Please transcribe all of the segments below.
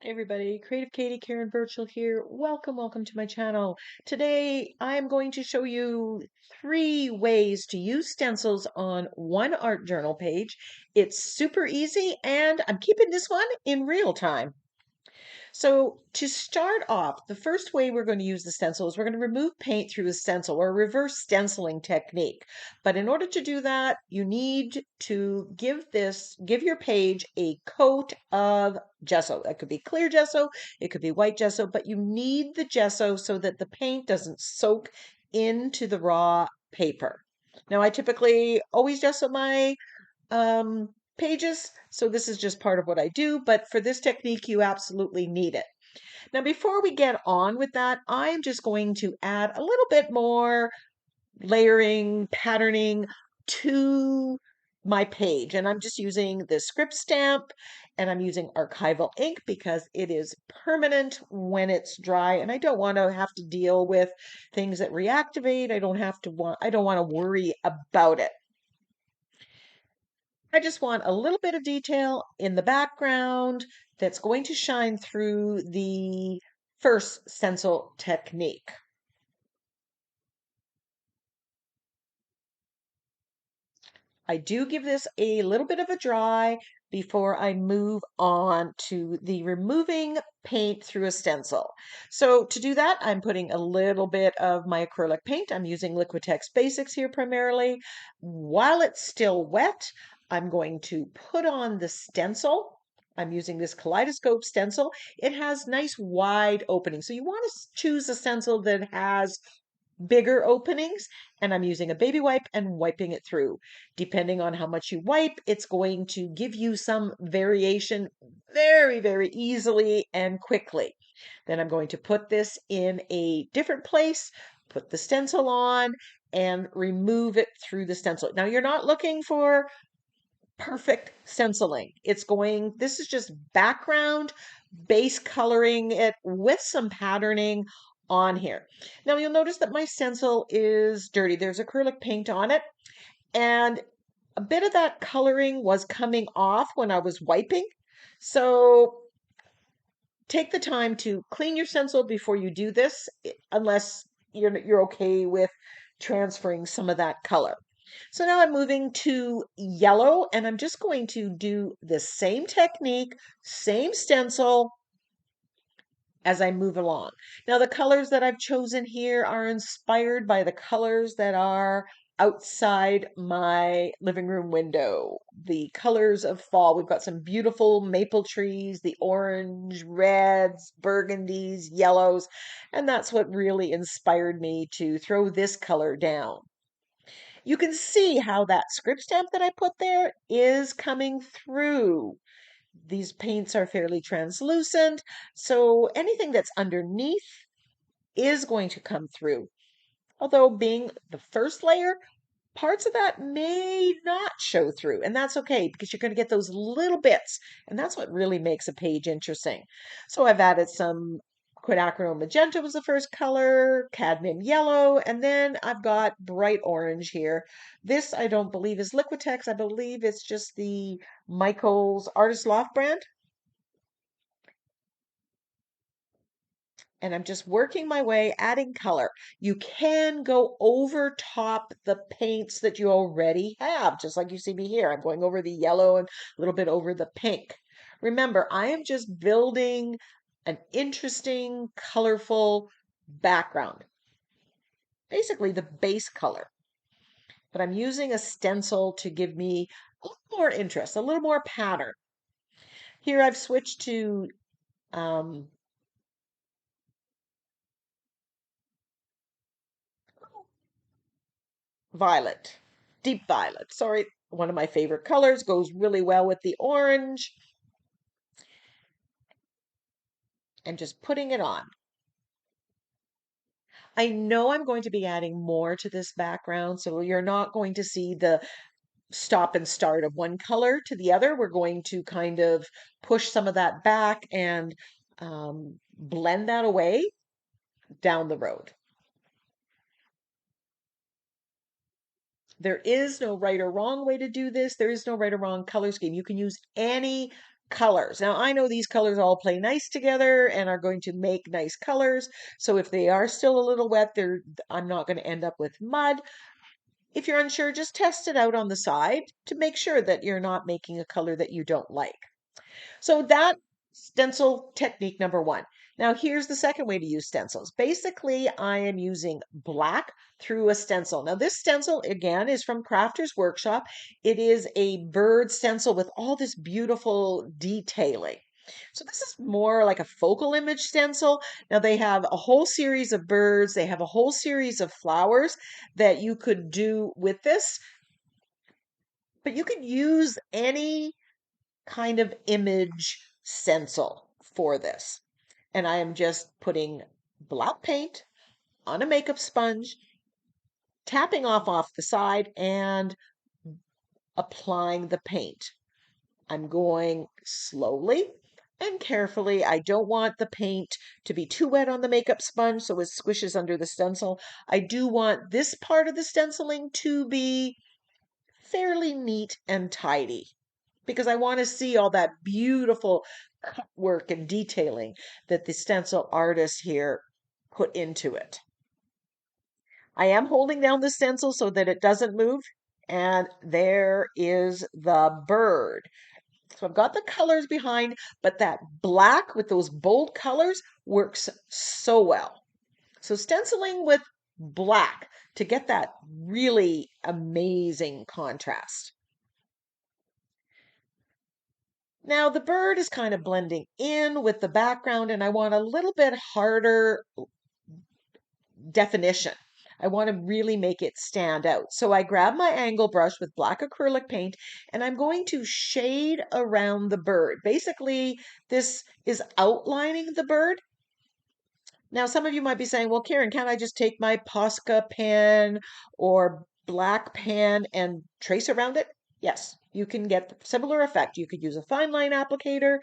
Hey everybody, Creative Katie, Karen Burchill here. Welcome to my channel. Today I am going to show you 3 ways to use stencils on one art journal page. It's super easy and I'm keeping this one in real time. So to start off, the first way we're going to use the stencil is we're going to remove paint through a stencil or a reverse stenciling technique. But in order to do that, you need to give your page a coat of gesso. That could be clear gesso, it could be white gesso, but you need the gesso so that the paint doesn't soak into the raw paper. Now, I typically always gesso my pages. So this is just part of what I do, but for this technique, you absolutely need it. Now, before we get on with that, I'm just going to add a little bit more layering, patterning to my page. And I'm just using the script stamp and I'm using archival ink because it is permanent when it's dry and I don't want to have to deal with things that reactivate. I don't want to worry about it. I just want a little bit of detail in the background that's going to shine through the first stencil technique. I do give this a little bit of a dry before I move on to the removing paint through a stencil. So to do that, I'm putting a little bit of my acrylic paint. I'm using Liquitex Basics here primarily. While it's still wet, I'm going to put on the stencil. I'm using this kaleidoscope stencil. It has nice wide openings. So you want to choose a stencil that has bigger openings, and I'm using a baby wipe and wiping it through. Depending on how much you wipe, it's going to give you some variation very easily and quickly. Then I'm going to put this in a different place, put the stencil on, and remove it through the stencil. Now, you're not looking for perfect stenciling. This is just background, base coloring it with some patterning on here. Now you'll notice that my stencil is dirty. There's acrylic paint on it, and a bit of that coloring was coming off when I was wiping. So take the time to clean your stencil before you do this, unless you're okay with transferring some of that color. So now I'm moving to yellow and I'm just going to do the same technique, same stencil as I move along. Now the colors that I've chosen here are inspired by the colors that are outside my living room window. The colors of fall. We've got some beautiful maple trees, the orange, reds, burgundies, yellows, and that's what really inspired me to throw this color down. You can see how that script stamp that I put there is coming through. These paints are fairly translucent, so anything that's underneath is going to come through. Although being the first layer, parts of that may not show through, and that's okay because you're going to get those little bits, and that's what really makes a page interesting. So I've added some quinacridone magenta was the first color, cadmium yellow, and then I've got bright orange here. This I don't believe is Liquitex. I believe it's just the Michael's Artist Loft brand. And I'm just working my way, adding color. You can go over top the paints that you already have, just like you see me here. I'm going over the yellow and a little bit over the pink. Remember, I am just building an interesting, colorful background, basically the base color. But I'm using a stencil to give me a little more interest, a little more pattern. Here I've switched to um, violet, deep violet. Sorry, one of my favorite colors, goes really well with the orange. And just putting it on. I know I'm going to be adding more to this background, so you're not going to see the stop and start of one color to the other. We're going to kind of push some of that back and blend that away down the road. There is no right or wrong way to do this. There is no right or wrong color scheme. You can use any colors. Now, I know these colors all play nice together and are going to make nice colors. So if they are still a little wet, I'm not going to end up with mud. If you're unsure, just test it out on the side to make sure that you're not making a color that you don't like. So that stencil technique number one. Now here's the second way to use stencils. Basically, I am using black through a stencil. Now this stencil, again, is from Crafter's Workshop. It is a bird stencil with all this beautiful detailing. So this is more like a focal image stencil. Now they have a whole series of birds. They have a whole series of flowers that you could do with this. But you could use any kind of image stencil for this. And I am just putting black paint on a makeup sponge, tapping off the side and applying the paint. I'm going slowly and carefully. I don't want the paint to be too wet on the makeup sponge so it squishes under the stencil. I do want this part of the stenciling to be fairly neat and tidy, because I want to see all that beautiful cut work and detailing that the stencil artist here put into it. I am holding down the stencil so that it doesn't move, and there is the bird. So I've got the colors behind, but that black with those bold colors works so well. So stenciling with black to get that really amazing contrast. Now the bird is kind of blending in with the background, and I want a little bit harder definition. I want to really make it stand out. So I grab my angle brush with black acrylic paint and I'm going to shade around the bird. Basically, this is outlining the bird. Now, some of you might be saying, well, Karen, can't I just take my Posca pen or black pen and trace around it? Yes, you can get the similar effect. You could use a fine line applicator.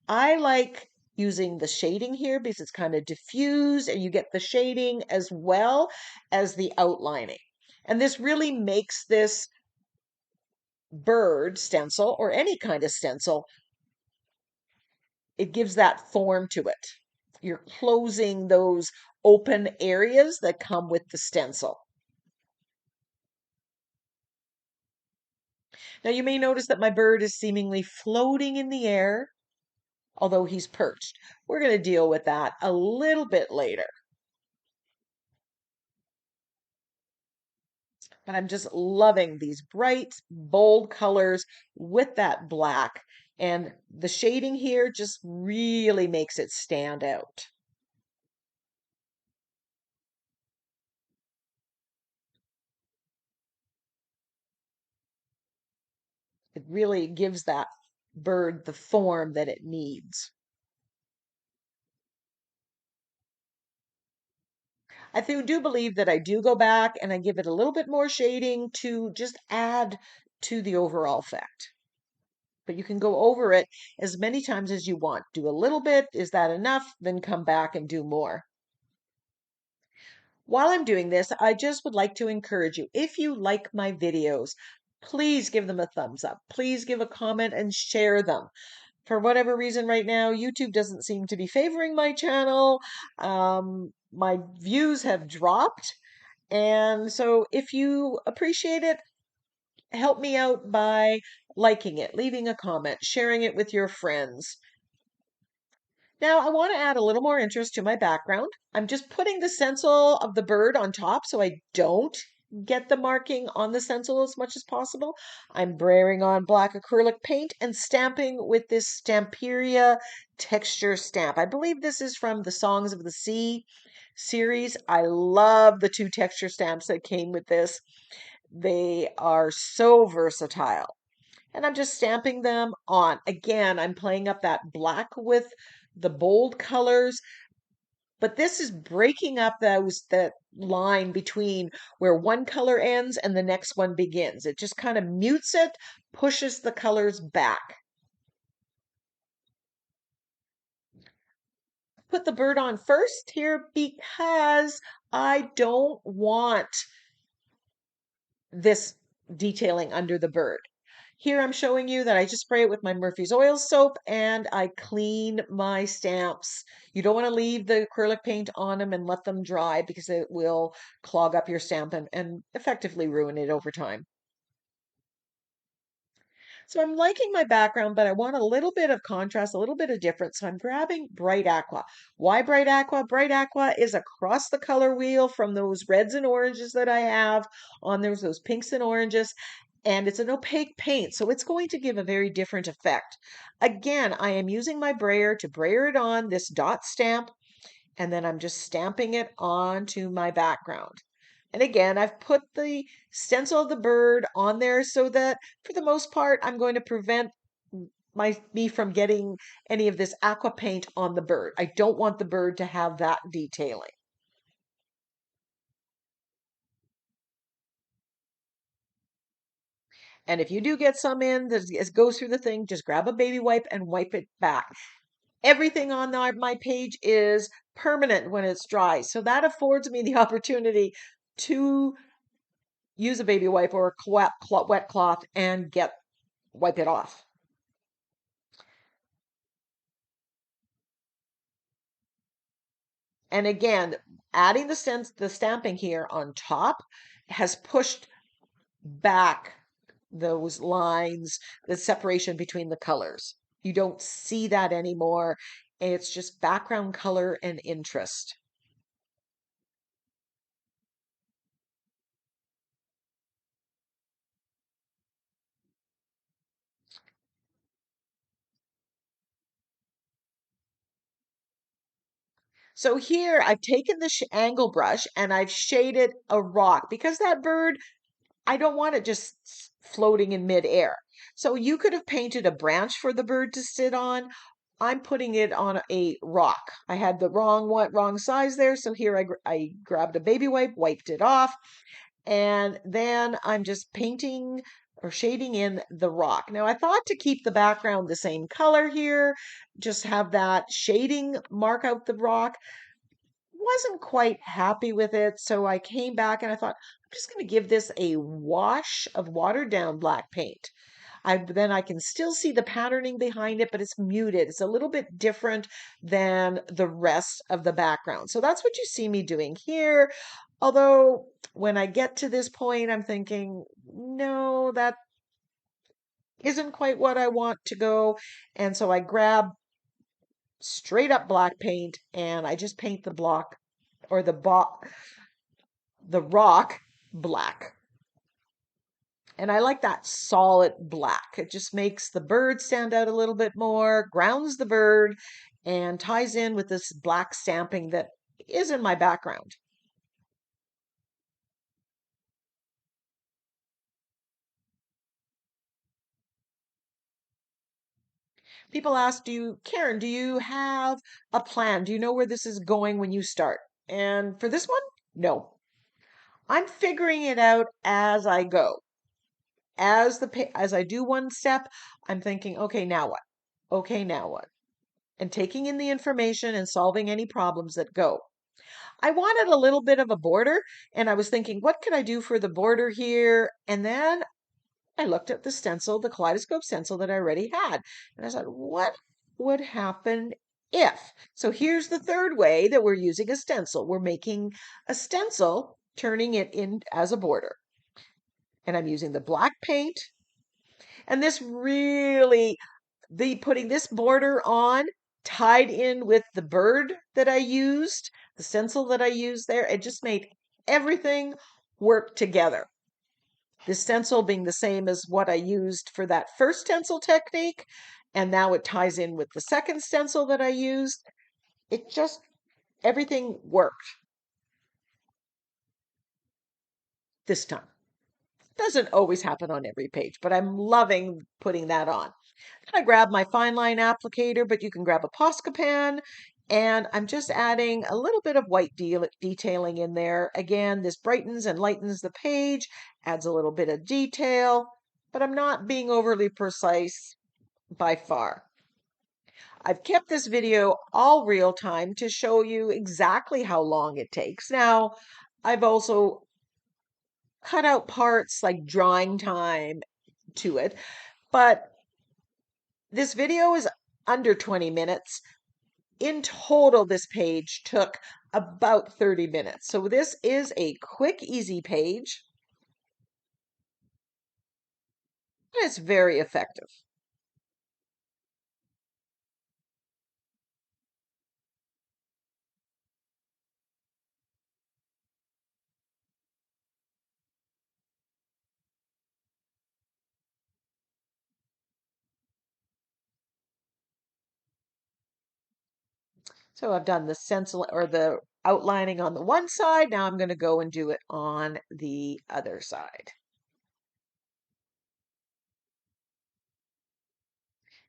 I like using the shading here because it's kind of diffused and you get the shading as well as the outlining. And this really makes this bird stencil or any kind of stencil, it gives that form to it. You're closing those open areas that come with the stencil. Now you may notice that my bird is seemingly floating in the air, although he's perched. We're going to deal with that a little bit later. But I'm just loving these bright, bold colors with that black. And the shading here just really makes it stand out. It really gives that bird the form that it needs. I do believe that I do go back and I give it a little bit more shading to just add to the overall effect. But you can go over it as many times as you want. Do a little bit. Is that enough? Then come back and do more. While I'm doing this, I just would like to encourage you, if you like my videos, please give them a thumbs up. Please give a comment and share them. For whatever reason right now, YouTube doesn't seem to be favoring my channel. My views have dropped. And so if you appreciate it, help me out by liking it, leaving a comment, sharing it with your friends. Now I want to add a little more interest to my background. I'm just putting the stencil of the bird on top so I don't get the marking on the stencil as much as possible. I'm braying on black acrylic paint and stamping with this Stamperia texture stamp. I believe this is from the Songs of the Sea series. I love the two texture stamps that came with this. They are so versatile. And I'm just stamping them on. Again, I'm playing up that black with the bold colors, but this is breaking up that line between where one color ends and the next one begins. It just kind of mutes it, pushes the colors back. Put the bird on first here because I don't want this detailing under the bird. Here I'm showing you that I just spray it with my Murphy's Oil soap and I clean my stamps. You don't want to leave the acrylic paint on them and let them dry because it will clog up your stamp and effectively ruin it over time. So I'm liking my background, but I want a little bit of contrast, a little bit of difference. So I'm grabbing bright aqua. Why bright aqua? Bright aqua is across the color wheel from those reds and oranges that I have on there's those pinks and oranges. And it's an opaque paint, so it's going to give a very different effect. Again, I am using my brayer to brayer it on this dot stamp, and then I'm just stamping it onto my background. And again, I've put the stencil of the bird on there so that for the most part, I'm going to prevent me from getting any of this aqua paint on the bird. I don't want the bird to have that detailing. And if you do get some in that goes through the thing, just grab a baby wipe and wipe it back. Everything on my page is permanent when it's dry. So that affords me the opportunity to use a baby wipe or a wet cloth and wipe it off. And again, adding the stamping here on top has pushed back those lines, the separation between the colors. You don't see that anymore. It's just background color and interest. So here I've taken the angle brush and I've shaded a rock because that bird, I don't want it just floating in midair. So you could have painted a branch for the bird to sit on. I'm putting it on a rock. I had the wrong size there. So here I grabbed a baby wipe, wiped it off, and then I'm just painting or shading in the rock. Now I thought to keep the background the same color here, just have that shading mark out the rock. Wasn't quite happy with it, so I came back and I thought, I'm just going to give this a wash of watered down black paint. Then I can still see the patterning behind it, but it's muted. It's a little bit different than the rest of the background. So that's what you see me doing here. Although when I get to this point, I'm thinking, no, that isn't quite what I want to go. And so I grab straight up black paint and I just paint the block or the rock black. And I like that solid black. It just makes the bird stand out a little bit more, grounds the bird, and ties in with this black stamping that is in my background. People ask, Karen, do you have a plan? Do you know where this is going when you start? And for this one, no. I'm figuring it out as I go. As I do one step, I'm thinking, okay, now what? Okay, now what? And taking in the information and solving any problems that go. I wanted a little bit of a border, and I was thinking, what could I do for the border here? And then I looked at the stencil, the kaleidoscope stencil that I already had, and I thought, what would happen if? So here's the third way that we're using a stencil. We're making a stencil, turning it in as a border. And I'm using the black paint. And this really, the putting this border on tied in with the bird that I used, the stencil that I used there, it just made everything work together. The stencil being the same as what I used for that first stencil technique, and now it ties in with the second stencil that I used. It just, everything worked this time. Doesn't always happen on every page, but I'm loving putting that on. I grab my fine line applicator, but you can grab a Posca pen. And I'm just adding a little bit of white detailing in there. Again, this brightens and lightens the page, adds a little bit of detail, but I'm not being overly precise by far. I've kept this video all real time to show you exactly how long it takes. Now, I've also cut out parts like drawing time to it But this video is under 20 minutes. In total, this page took about 30 minutes. So this is a quick, easy page. And it's very effective. So I've done the stencil or the outlining on the one side. Now I'm going to go and do it on the other side.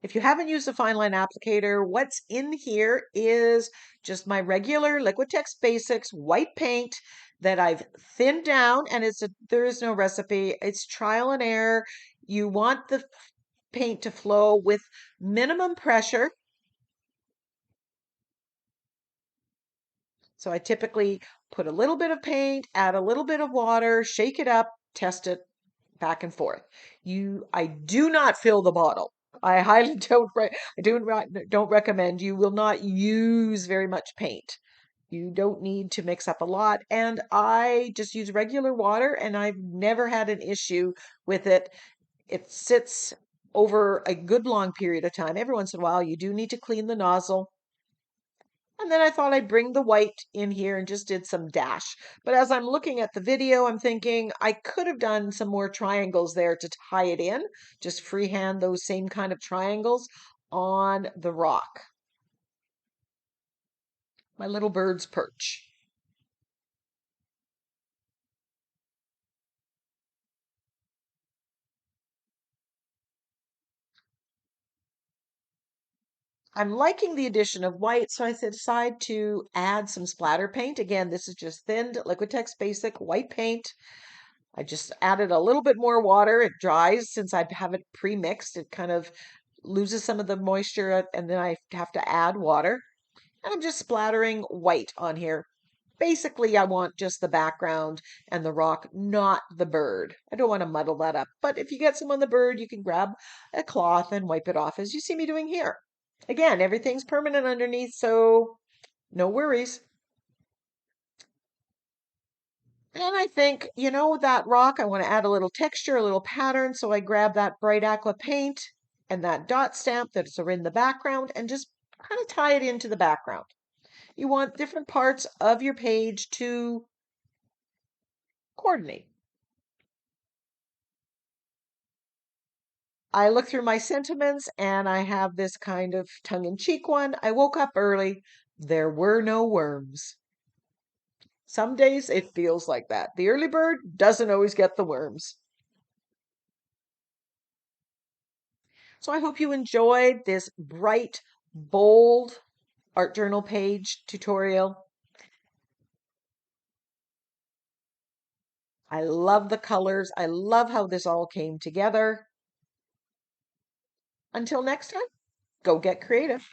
If you haven't used the fine line applicator, what's in here is just my regular Liquitex Basics white paint that I've thinned down, and there is no recipe. It's trial and error. You want the paint to flow with minimum pressure. So I typically put a little bit of paint, add a little bit of water, shake it up, test it back and forth. I do not fill the bottle. I highly don't recommend. You will not use very much paint. You don't need to mix up a lot. And I just use regular water, and I've never had an issue with it. It sits over a good long period of time. Every once in a while, you do need to clean the nozzle. And then I thought I'd bring the white in here and just did some dash. But as I'm looking at the video, I'm thinking I could have done some more triangles there to tie it in. Just freehand those same kind of triangles on the rock. My little bird's perch. I'm liking the addition of white, so I decided to add some splatter paint. Again, this is just thinned Liquitex Basic white paint. I just added a little bit more water. It dries since I have it pre-mixed. It kind of loses some of the moisture, and then I have to add water. And I'm just splattering white on here. Basically, I want just the background and the rock, not the bird. I don't want to muddle that up. But if you get some on the bird, you can grab a cloth and wipe it off, as you see me doing here. Again, everything's permanent underneath, so no worries. And I think, that rock, I want to add a little texture, a little pattern. So I grab that bright aqua paint and that dot stamp that's in the background and just kind of tie it into the background. You want different parts of your page to coordinate. I look through my sentiments and I have this kind of tongue-in-cheek one. I woke up early. There were no worms. Some days it feels like that. The early bird doesn't always get the worms. So I hope you enjoyed this bright, bold art journal page tutorial. I love the colors. I love how this all came together. Until next time, go get creative.